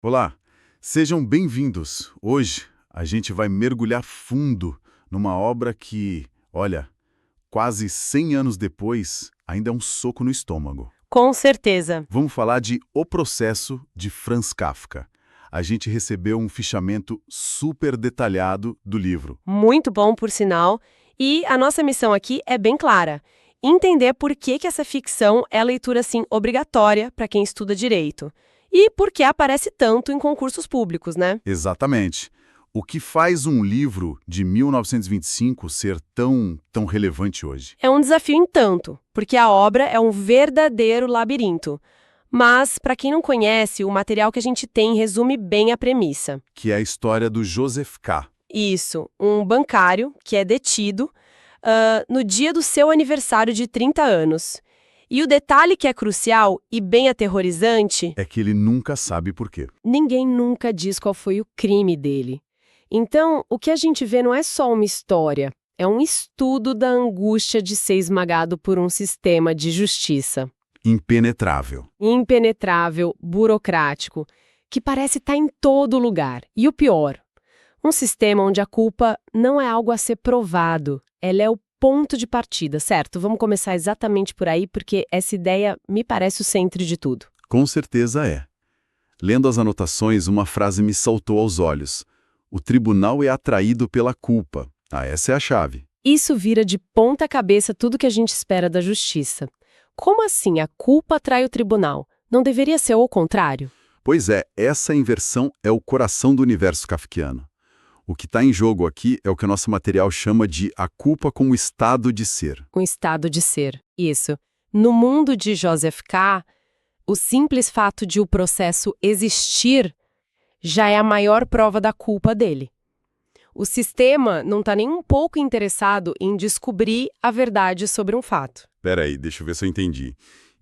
Olá, sejam bem-vindos. Hoje a gente vai mergulhar fundo numa obra que, olha, quase 100 anos depois, ainda é um soco no estômago. Com certeza. Vamos falar de O Processo de Franz Kafka. A gente recebeu um fichamento super detalhado do livro. Muito bom, por sinal. E a nossa missão aqui é bem clara: entender por que essa ficção é a leitura assim obrigatória para quem estuda direito. E por que aparece tanto em concursos públicos, né? Exatamente. O que faz um livro de 1925 ser tão relevante hoje? É um desafio em tanto, porque a obra é um verdadeiro labirinto. Mas, para quem não conhece, o material que a gente tem resume bem a premissa. Que é a história do Joseph K. Isso, um bancário que é detido no dia do seu aniversário de 30 anos. E o detalhe que é crucial e bem aterrorizante, É que ele nunca sabe por quê. ninguém nunca diz qual foi o crime dele. Então, o que a gente vê não é só uma história, é um estudo da angústia de ser esmagado por um sistema de justiça Impenetrável. impenetrável, burocrático, que parece estar em todo lugar. E o pior, um sistema onde a culpa não é algo a ser provado, ela é o ponto de partida, certo? Vamos começar exatamente por aí, porque essa ideia me parece o centro de tudo. Com certeza é. Lendo as anotações, uma frase me saltou aos olhos. O tribunal é atraído pela culpa. Essa é a chave. Isso vira de ponta cabeça tudo que a gente espera da justiça. Como assim a culpa atrai o tribunal? Não deveria ser o contrário? Pois é, essa inversão é o coração do universo kafkiano. O que está em jogo aqui é o que o nosso material chama de a culpa como estado de ser. Um estado de ser. Isso. No mundo de Joseph K., o simples fato de o processo existir já é a maior prova da culpa dele. O sistema não está nem um pouco interessado em descobrir a verdade sobre um fato. Peraí, deixa eu ver se eu entendi.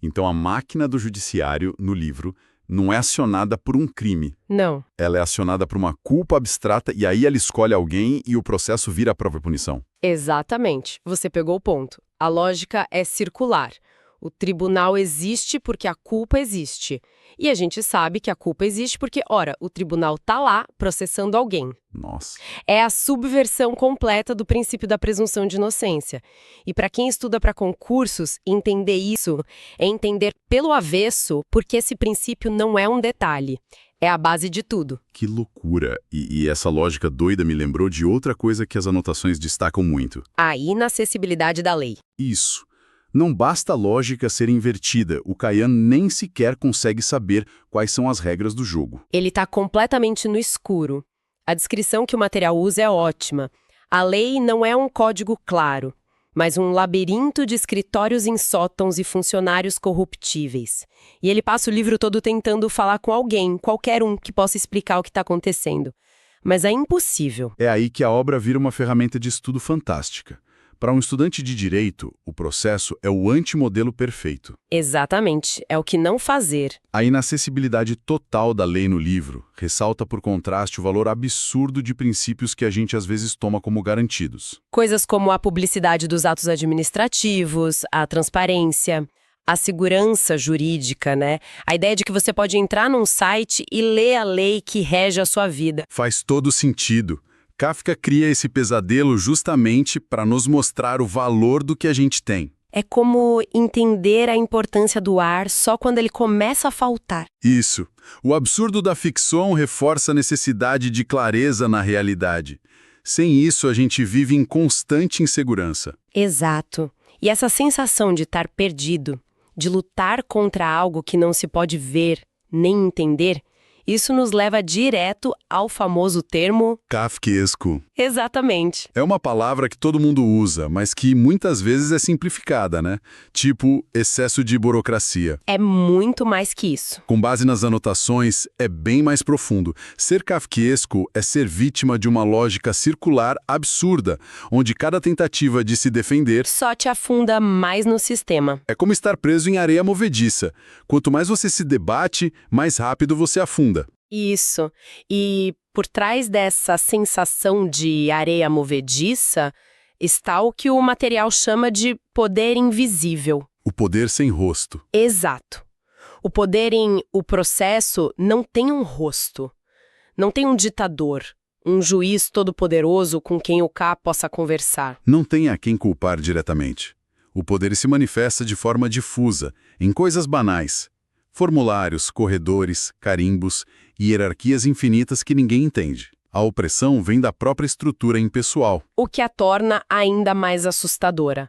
Então a máquina do judiciário, no livro, não é acionada por um crime. Não. Ela é acionada por uma culpa abstrata e aí ela escolhe alguém e o processo vira a própria punição. Exatamente. Você pegou o ponto. A lógica é circular. O tribunal existe porque a culpa existe. E a gente sabe que a culpa existe porque, ora, o tribunal está lá processando alguém. Nossa. É a subversão completa do princípio da presunção de inocência. E para quem estuda para concursos, entender isso é entender pelo avesso porque esse princípio não é um detalhe. É a base de tudo. Que loucura! E essa lógica doida me lembrou de outra coisa que as anotações destacam muito. A inacessibilidade da lei. Isso. Não basta a lógica ser invertida, o Kayan nem sequer consegue saber quais são as regras do jogo. Ele está completamente no escuro. A descrição que o material usa é ótima. A lei não é um código claro, mas um labirinto de escritórios em sótãos e funcionários corruptíveis. E ele passa o livro todo tentando falar com alguém, qualquer um, que possa explicar o que está acontecendo. Mas é impossível. É aí que a obra vira uma ferramenta de estudo fantástica. Para um estudante de direito, o processo é o antimodelo perfeito. Exatamente, é o que não fazer. A inacessibilidade total da lei no livro ressalta por contraste o valor absurdo de princípios que a gente às vezes toma como garantidos. Coisas como a publicidade dos atos administrativos, a transparência, a segurança jurídica, né? A ideia de que você pode entrar num site e ler a lei que rege a sua vida. Faz todo sentido. Kafka cria esse pesadelo justamente para nos mostrar o valor do que a gente tem. É como entender a importância do ar só quando ele começa a faltar. Isso. O absurdo da ficção reforça a necessidade de clareza na realidade. Sem isso, a gente vive em constante insegurança. Exato. E essa sensação de estar perdido, de lutar contra algo que não se pode ver nem entender, isso nos leva direto ao famoso termo... Kafkiesco. Exatamente. É uma palavra que todo mundo usa, mas que muitas vezes é simplificada, né? Tipo, excesso de burocracia. É muito mais que isso. Com base nas anotações, é bem mais profundo. Ser kafkiesco é ser vítima de uma lógica circular absurda, onde cada tentativa de se defender Só te afunda mais no sistema. é como estar preso em areia movediça. Quanto mais você se debate, mais rápido você afunda. Isso. E por trás dessa sensação de areia movediça está o que o material chama de poder invisível. O poder sem rosto. Exato. O poder em o processo não tem um rosto, não tem um ditador, um juiz todo-poderoso com quem o K possa conversar. Não tem a quem culpar diretamente. O poder se manifesta de forma difusa, em coisas banais. Formulários, corredores, carimbos e hierarquias infinitas que ninguém entende. A opressão vem da própria estrutura impessoal. O que a torna ainda mais assustadora.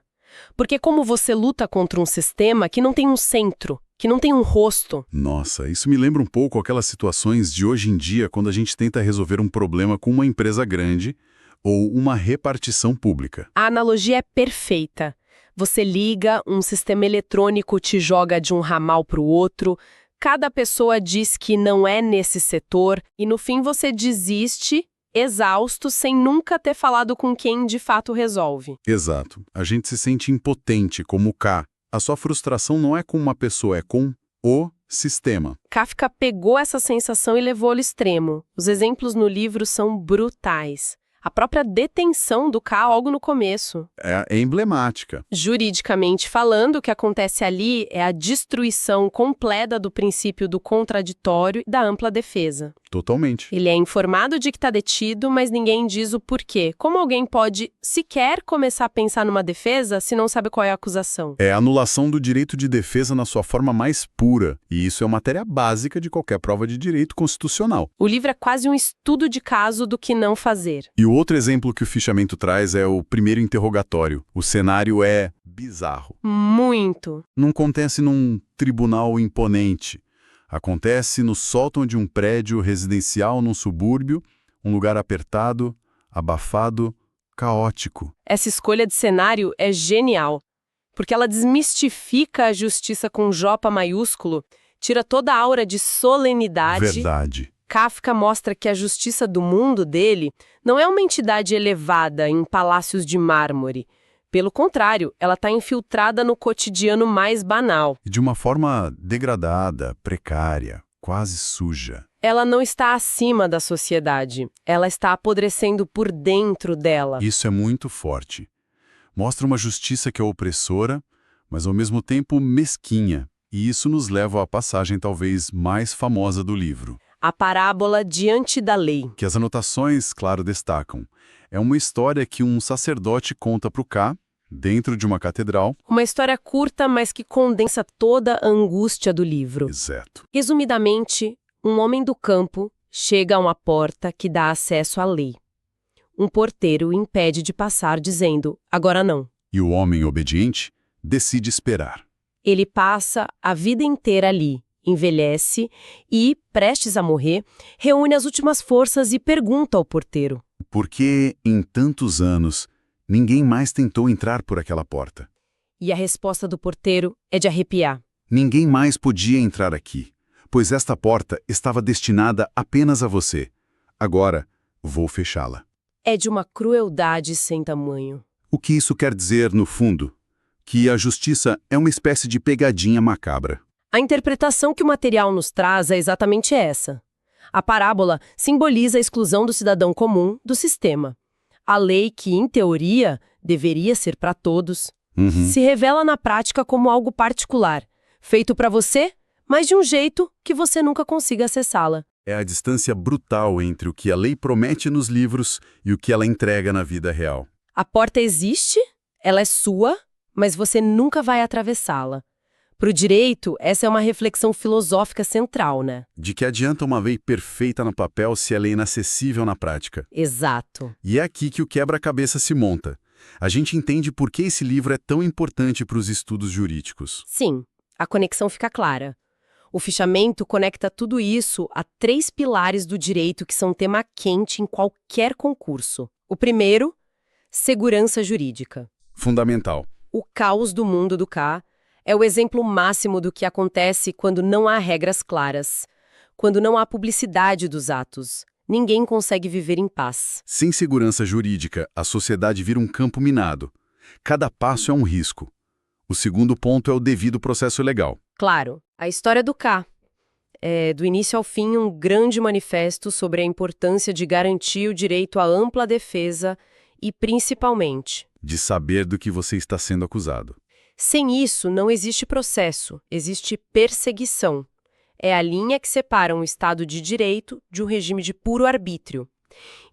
Porque como você luta contra um sistema que não tem um centro, que não tem um rosto? Nossa, isso me lembra um pouco aquelas situações de hoje em dia quando a gente tenta resolver um problema com uma empresa grande ou uma repartição pública. A analogia é perfeita. Você liga, um sistema eletrônico te joga de um ramal para o outro, cada pessoa diz que não é nesse setor e no fim você desiste, exausto, sem nunca ter falado com quem de fato resolve. Exato. A gente se sente impotente como o K. A sua frustração não é com uma pessoa, é com o sistema. Kafka pegou essa sensação e levou ao extremo. Os exemplos no livro são brutais. A própria detenção do K logo no começo. É emblemática. Juridicamente falando, o que acontece ali é a destruição completa do princípio do contraditório e da ampla defesa. Totalmente. Ele é informado de que está detido, mas ninguém diz o porquê. Como alguém pode sequer começar a pensar numa defesa se não sabe qual é a acusação? É a anulação do direito de defesa na sua forma mais pura. E isso é matéria básica de qualquer prova de direito constitucional. O livro é quase um estudo de caso do que não fazer. E o outro exemplo que o fichamento traz é o primeiro interrogatório. O cenário é bizarro. Muito. Não acontece num tribunal imponente. Acontece no sótão de um prédio residencial num subúrbio, um lugar apertado, abafado, caótico. Essa escolha de cenário é genial, porque ela desmistifica a justiça com J maiúsculo, tira toda a aura de solenidade. Verdade. Kafka mostra que a justiça do mundo dele não é uma entidade elevada em palácios de mármore. Pelo contrário, ela está infiltrada no cotidiano mais banal. E de uma forma degradada, precária, quase suja. Ela não está acima da sociedade. Ela está apodrecendo por dentro dela. Isso é muito forte. Mostra uma justiça que é opressora, mas ao mesmo tempo mesquinha. E isso nos leva à passagem talvez mais famosa do livro. A parábola diante da lei. Que as anotações, claro, destacam. É uma história que um sacerdote conta para o K, dentro de uma catedral. Uma história curta, mas que condensa toda a angústia do livro. Exato. Resumidamente, um homem do campo chega a uma porta que dá acesso à lei. Um porteiro o impede de passar, dizendo, agora não. E o homem obediente decide esperar. Ele passa a vida inteira ali, envelhece e, prestes a morrer, reúne as últimas forças e pergunta ao porteiro. Por que, em tantos anos, ninguém mais tentou entrar por aquela porta? E a resposta do porteiro é de arrepiar. Ninguém mais podia entrar aqui, pois esta porta estava destinada apenas a você. Agora, vou fechá-la. É de uma crueldade sem tamanho. O que isso quer dizer, no fundo? Que a justiça é uma espécie de pegadinha macabra. A interpretação que o material nos traz é exatamente essa. A parábola simboliza a exclusão do cidadão comum do sistema. A lei que, em teoria, deveria ser para todos, se revela na prática como algo particular, feito para você, mas de um jeito que você nunca consiga acessá-la. É a distância brutal entre o que a lei promete nos livros e o que ela entrega na vida real. A porta existe, ela é sua, mas você nunca vai atravessá-la. Para o direito, essa é uma reflexão filosófica central, né? De que adianta uma lei perfeita no papel se ela é inacessível na prática? Exato. E é aqui que o quebra-cabeça se monta. A gente entende por que esse livro é tão importante para os estudos jurídicos. Sim, a conexão fica clara. O fichamento conecta tudo isso a 3 pilares do direito que são tema quente em qualquer concurso. O primeiro, segurança jurídica. Fundamental. O caos do mundo do K é o exemplo máximo do que acontece quando não há regras claras, quando não há publicidade dos atos. Ninguém consegue viver em paz. Sem segurança jurídica, a sociedade vira um campo minado. Cada passo é um risco. O segundo ponto é o devido processo legal. Claro, a história do K é, do início ao fim, um grande manifesto sobre a importância de garantir o direito à ampla defesa e, principalmente, de saber do que você está sendo acusado. Sem isso, não existe processo, existe perseguição. É a linha que separa um Estado de direito de um regime de puro arbítrio.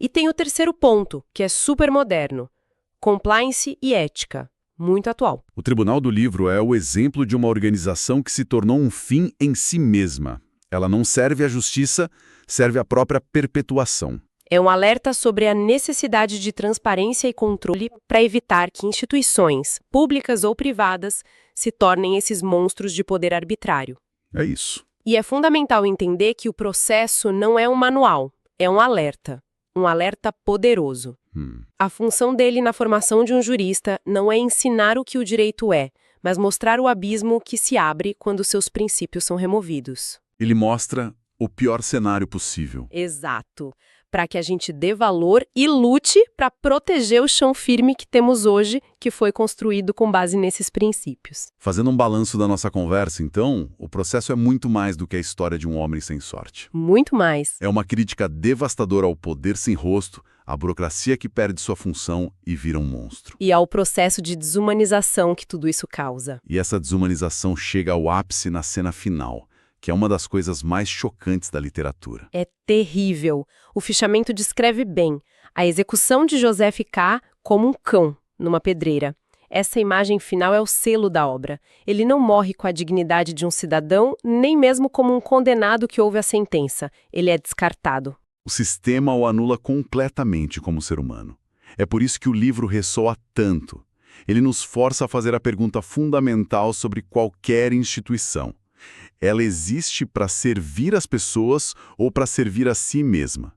E tem o terceiro ponto, que é super moderno: compliance e ética, muito atual. O Tribunal do Livro é o exemplo de uma organização que se tornou um fim em si mesma. Ela não serve à justiça, serve à própria perpetuação. É um alerta sobre a necessidade de transparência e controle para evitar que instituições, públicas ou privadas, se tornem esses monstros de poder arbitrário. É isso. E é fundamental entender que o processo não é um manual, é um alerta poderoso. A função dele na formação de um jurista não é ensinar o que o direito é, mas mostrar o abismo que se abre quando seus princípios são removidos. Ele mostra o pior cenário possível. Exato. Para que a gente dê valor e lute para proteger o chão firme que temos hoje, que foi construído com base nesses princípios. Fazendo um balanço da nossa conversa, então, o processo é muito mais do que a história de um homem sem sorte. Muito mais. É uma crítica devastadora ao poder sem rosto, à burocracia que perde sua função e vira um monstro. E ao processo de desumanização que tudo isso causa. E essa desumanização chega ao ápice na cena final, que é uma das coisas mais chocantes da literatura. É terrível. O fichamento descreve bem a execução de Joseph K. como um cão numa pedreira. Essa imagem final é o selo da obra. Ele não morre com a dignidade de um cidadão, nem mesmo como um condenado que ouve a sentença. Ele é descartado. O sistema o anula completamente como ser humano. É por isso que o livro ressoa tanto. Ele nos força a fazer a pergunta fundamental sobre qualquer instituição. Ela existe para servir as pessoas ou para servir a si mesma?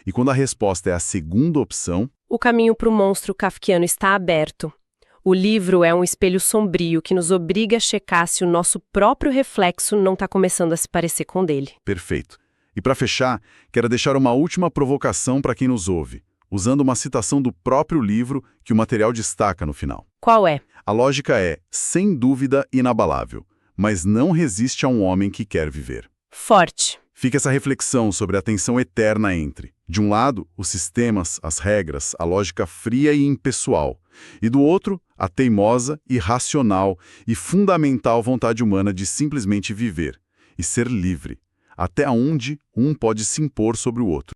E quando a resposta é a segunda opção... O caminho para o monstro kafkiano está aberto. O livro é um espelho sombrio que nos obriga a checar se o nosso próprio reflexo não está começando a se parecer com o dele. Perfeito. E para fechar, quero deixar uma última provocação para quem nos ouve, usando uma citação do próprio livro que o material destaca no final. Qual é? A lógica é, sem dúvida, inabalável, mas não resiste a um homem que quer viver. Forte. Fica essa reflexão sobre a tensão eterna entre, de um lado, os sistemas, as regras, a lógica fria e impessoal, e do outro, a teimosa, irracional e fundamental vontade humana de simplesmente viver e ser livre, até onde um pode se impor sobre o outro.